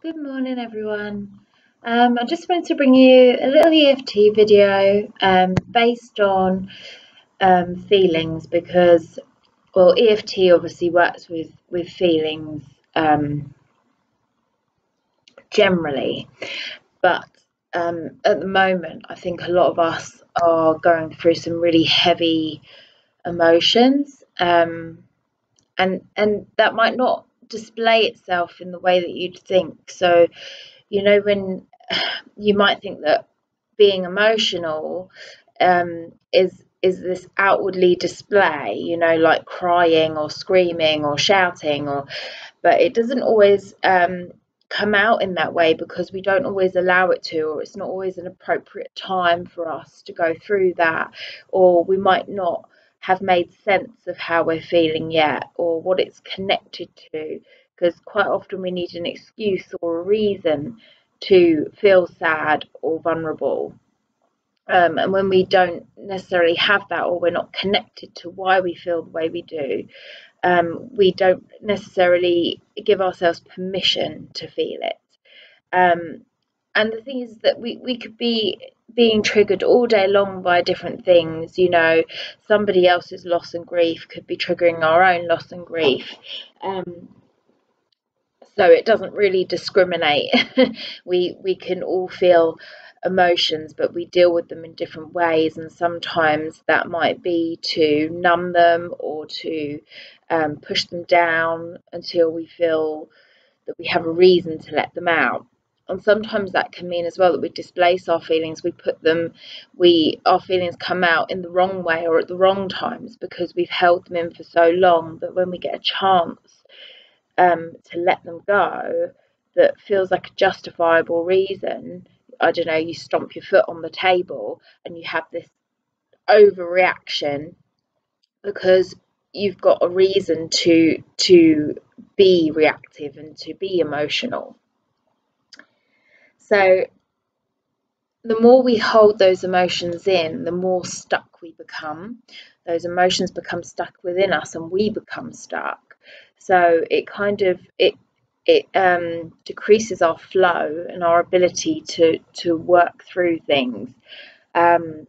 Good morning, everyone. I just wanted to bring you a little EFT video based on feelings because, well, EFT obviously works with feelings generally, but at the moment, I think a lot of us are going through some really heavy emotions, and that might not display itself in the way that you'd think. So, when you might think that being emotional is this outwardly display, like crying or screaming or shouting, but it doesn't always come out in that way because we don't always allow it to, or it's not always an appropriate time for us to go through that, or we might not have made sense of how we're feeling yet or what it's connected to, because quite often we need an excuse or a reason to feel sad or vulnerable. And when we don't necessarily have that, or we're not connected to why we feel the way we do, we don't necessarily give ourselves permission to feel it. And the thing is that we could be being triggered all day long by different things. Somebody else's loss and grief could be triggering our own loss and grief. So it doesn't really discriminate. we can all feel emotions, but we deal with them in different ways, and sometimes that might be to numb them or to push them down until we feel that we have a reason to let them out. And sometimes that can mean as well that we displace our feelings. Our feelings come out in the wrong way or at the wrong times because we've held them in for so long that when we get a chance to let them go, that feels like a justifiable reason. I don't know, you stomp your foot on the table and you have this overreaction because you've got a reason to be reactive and to be emotional. So the more we hold those emotions in, the more stuck we become. Those emotions become stuck within us and we become stuck. So it decreases our flow and our ability to work through things. And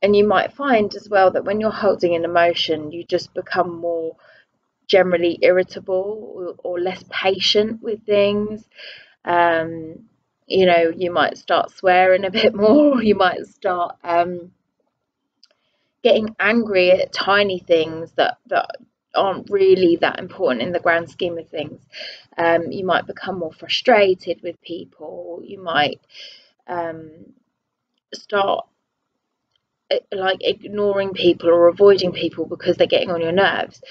you might find as well that when you're holding an emotion, you just become more generally irritable or less patient with things. You might start swearing a bit more. You might start getting angry at tiny things that aren't really that important in the grand scheme of things. You might become more frustrated with people. You might start like ignoring people or avoiding people because they're getting on your nerves.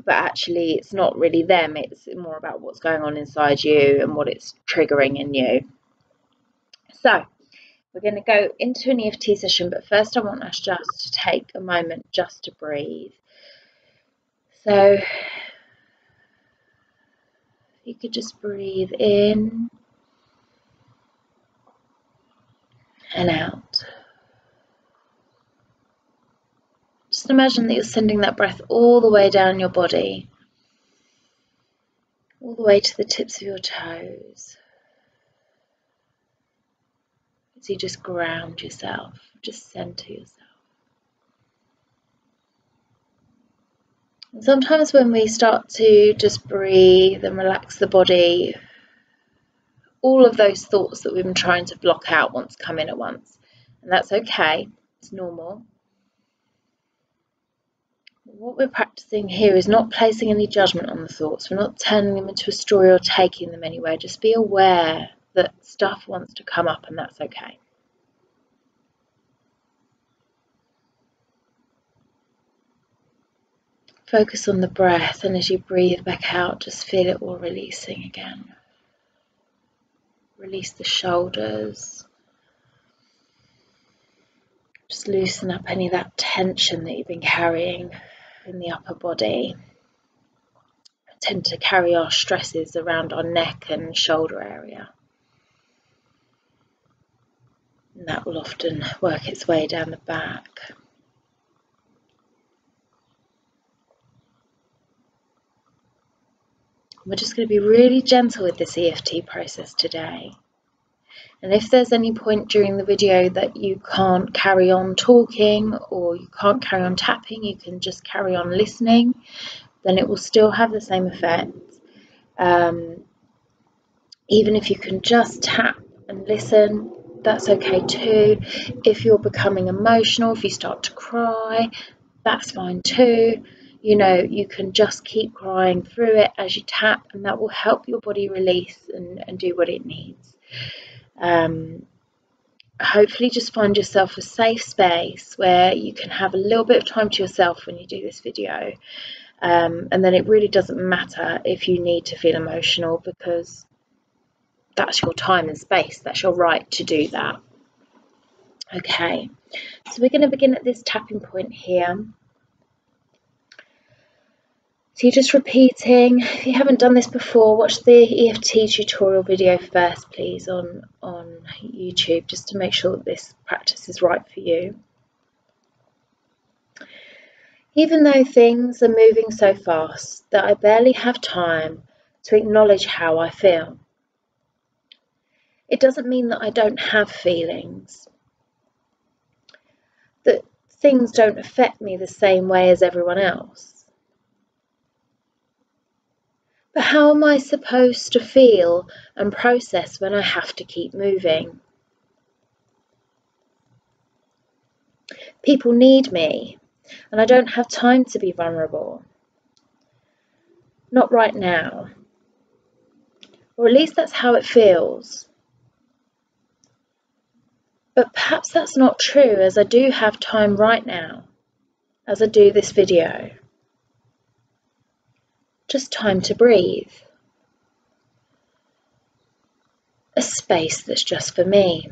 But actually it's not really them, it's more about what's going on inside you and what it's triggering in you. So we're going to go into an EFT session, but first I want us just to take a moment just to breathe. So you could just breathe in and out. Just imagine that you're sending that breath all the way down your body, all the way to the tips of your toes. So you just ground yourself, just center yourself. And sometimes when we start to just breathe and relax the body, all of those thoughts that we've been trying to block out want to come in at once. And that's okay, it's normal. What we're practicing here is not placing any judgment on the thoughts. We're not turning them into a story or taking them anywhere. Just be aware that stuff wants to come up, and that's okay. Focus on the breath, and as you breathe back out, just feel it all releasing again. Release the shoulders. Just loosen up any of that tension that you've been carrying in the upper body. We tend to carry our stresses around our neck and shoulder area. And that will often work its way down the back. We're just going to be really gentle with this EFT process today. And if there's any point during the video that you can't carry on talking or you can't carry on tapping, you can just carry on listening, then it will still have the same effect. Even if you can just tap and listen, that's okay too. If you're becoming emotional, if you start to cry, that's fine too. You know, you can just keep crying through it as you tap, and that will help your body release and do what it needs. Hopefully just find yourself a safe space where you can have a little bit of time to yourself when you do this video. And then it really doesn't matter if you need to feel emotional, because that's your time and space. That's your right to do that. Okay, so we're going to begin at this tapping point here. So you're just repeating. If you haven't done this before, watch the EFT tutorial video first, please, on YouTube, just to make sure that this practice is right for you. Even though things are moving so fast that I barely have time to acknowledge how I feel, it doesn't mean that I don't have feelings, that things don't affect me the same way as everyone else. But how am I supposed to feel and process when I have to keep moving? People need me, and I don't have time to be vulnerable. Not right now. Or at least that's how it feels. But perhaps that's not true, as I do have time right now, as I do this video. Just time to breathe. A space that's just for me.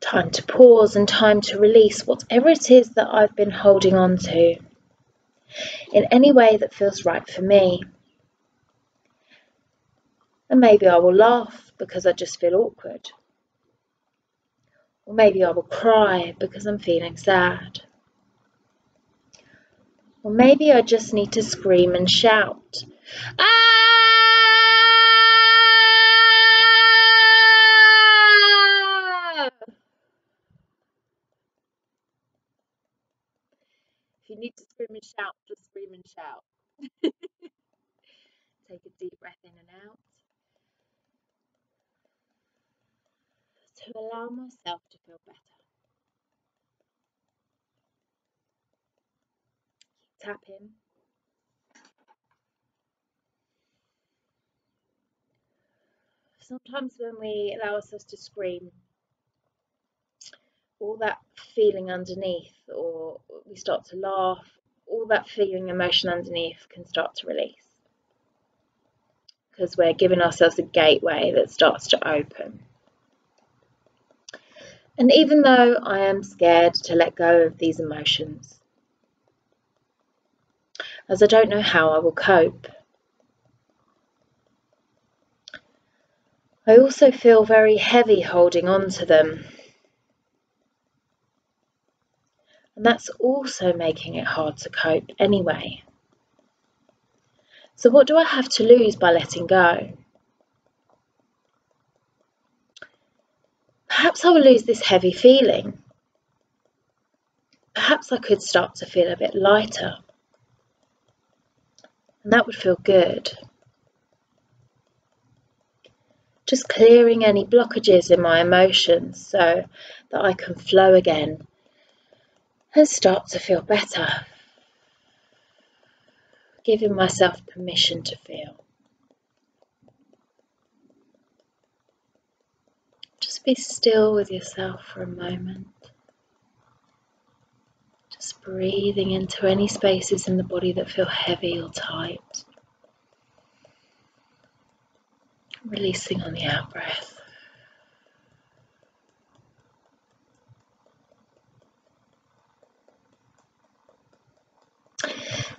Time to pause and time to release whatever it is that I've been holding on to, in any way that feels right for me. And maybe I will laugh because I just feel awkward. Or maybe I will cry because I'm feeling sad. Or maybe I just need to scream and shout. Ah! If you need to scream and shout, just scream and shout. Take a deep breath in and out. To allow myself to feel better. Keep tapping. Sometimes when we allow ourselves to scream, all that feeling underneath, or we start to laugh, all that feeling, emotion underneath can start to release, because we're giving ourselves a gateway that starts to open. And even though I am scared to let go of these emotions, as I don't know how I will cope, I also feel very heavy holding on to them. And that's also making it hard to cope anyway. So what do I have to lose by letting go? Perhaps I will lose this heavy feeling. Perhaps I could start to feel a bit lighter. And that would feel good. Just clearing any blockages in my emotions so that I can flow again and start to feel better. Giving myself permission to feel. Just be still with yourself for a moment. Just breathing into any spaces in the body that feel heavy or tight. Releasing on the out breath.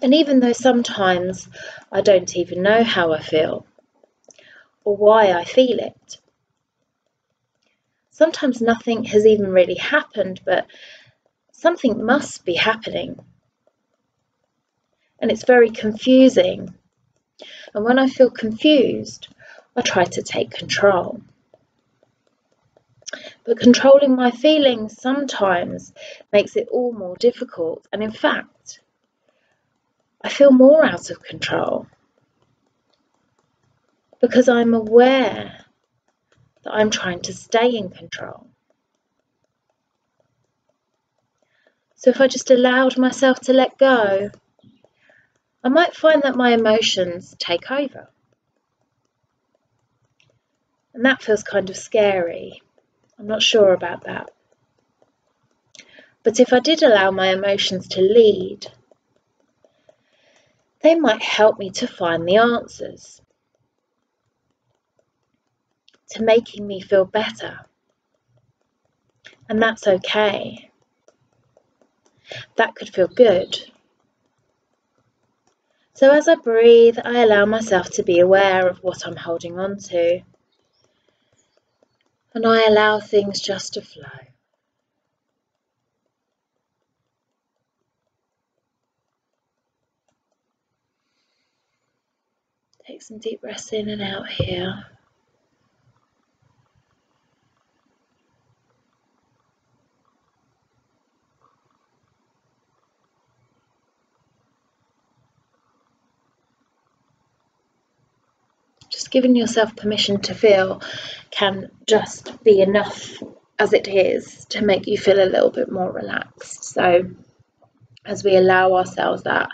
And even though sometimes I don't even know how I feel or why I feel it, sometimes nothing has even really happened, but something must be happening. and it's very confusing. And when I feel confused, I try to take control. But controlling my feelings sometimes makes it all more difficult. And in fact, I feel more out of control because I'm aware that I'm trying to stay in control. So if I just allowed myself to let go, I might find that my emotions take over. And that feels kind of scary. I'm not sure about that. But if I did allow my emotions to lead, they might help me to find the answers, to making me feel better. And that's okay. That could feel good. So as I breathe, I allow myself to be aware of what I'm holding on to. And I allow things just to flow. Take some deep breaths in and out here. Just giving yourself permission to feel can just be enough as it is to make you feel a little bit more relaxed. So as we allow ourselves that,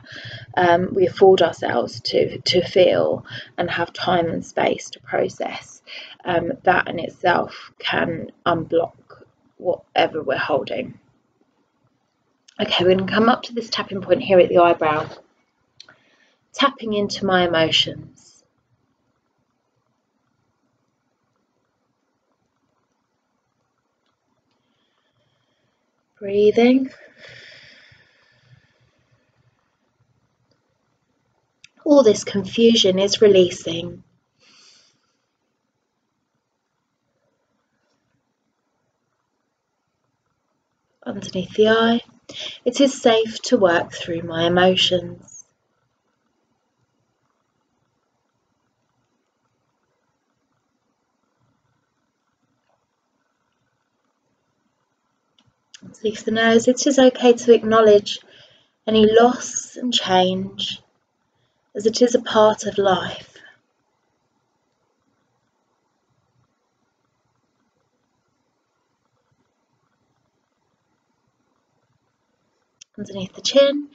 we afford ourselves to feel and have time and space to process, that in itself can unblock whatever we're holding. Okay, we're going to come up to this tapping point here at the eyebrow, tapping into my emotions. Breathing. All this confusion is releasing. Underneath the eye, it is safe to work through my emotions. Underneath the nose, it is okay to acknowledge any loss and change, as it is a part of life. Underneath the chin,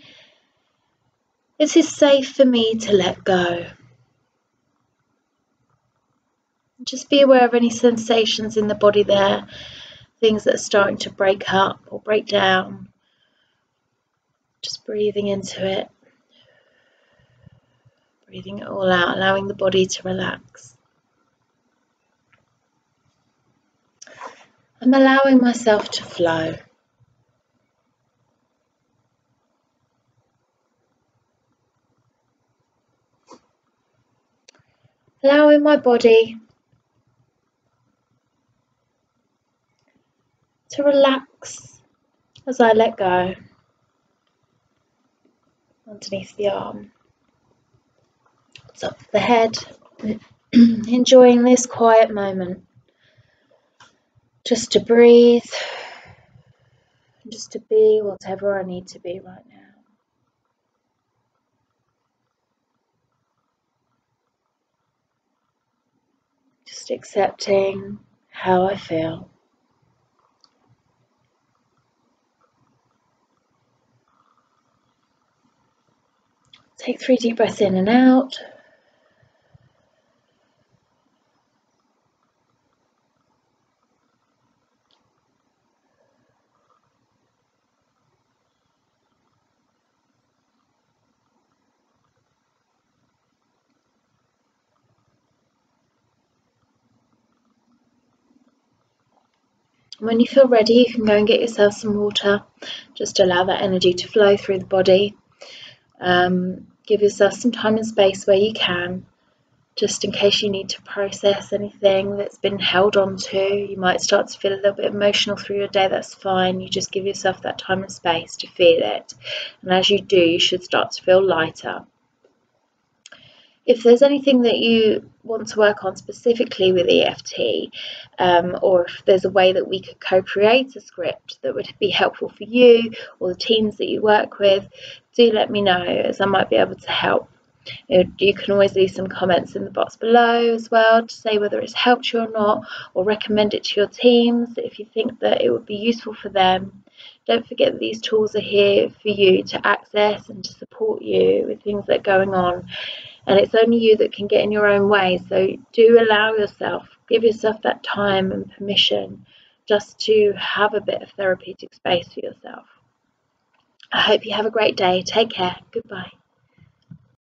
it is safe for me to let go. Just be aware of any sensations in the body there, things that are starting to break up or break down. Just breathing into it, breathing it all out, allowing the body to relax. I'm allowing myself to flow. Allowing my body to relax as I let go underneath the arm, top of the head, enjoying this quiet moment just to breathe, just to be whatever I need to be right now. Just accepting how I feel. Take 3 deep breaths in and out. When you feel ready, you can go and get yourself some water. Just allow that energy to flow through the body. Give yourself some time and space where you can. just in case you need to process anything that's been held on to. You might start to feel a little bit emotional through your day. That's fine. You just give yourself that time and space to feel it. And as you do, you should start to feel lighter. If there's anything that you want to work on specifically with EFT, or if there's a way that we could co-create a script that would be helpful for you or the teams that you work with, do let me know, as I might be able to help. You can always leave some comments in the box below as well to say whether it's helped you or not, or recommend it to your teams if you think that it would be useful for them. Don't forget that these tools are here for you to access and to support you with things that are going on, and it's only you that can get in your own way. So do allow yourself, give yourself that time and permission just to have a bit of therapeutic space for yourself. I hope you have a great day. Take care. Goodbye.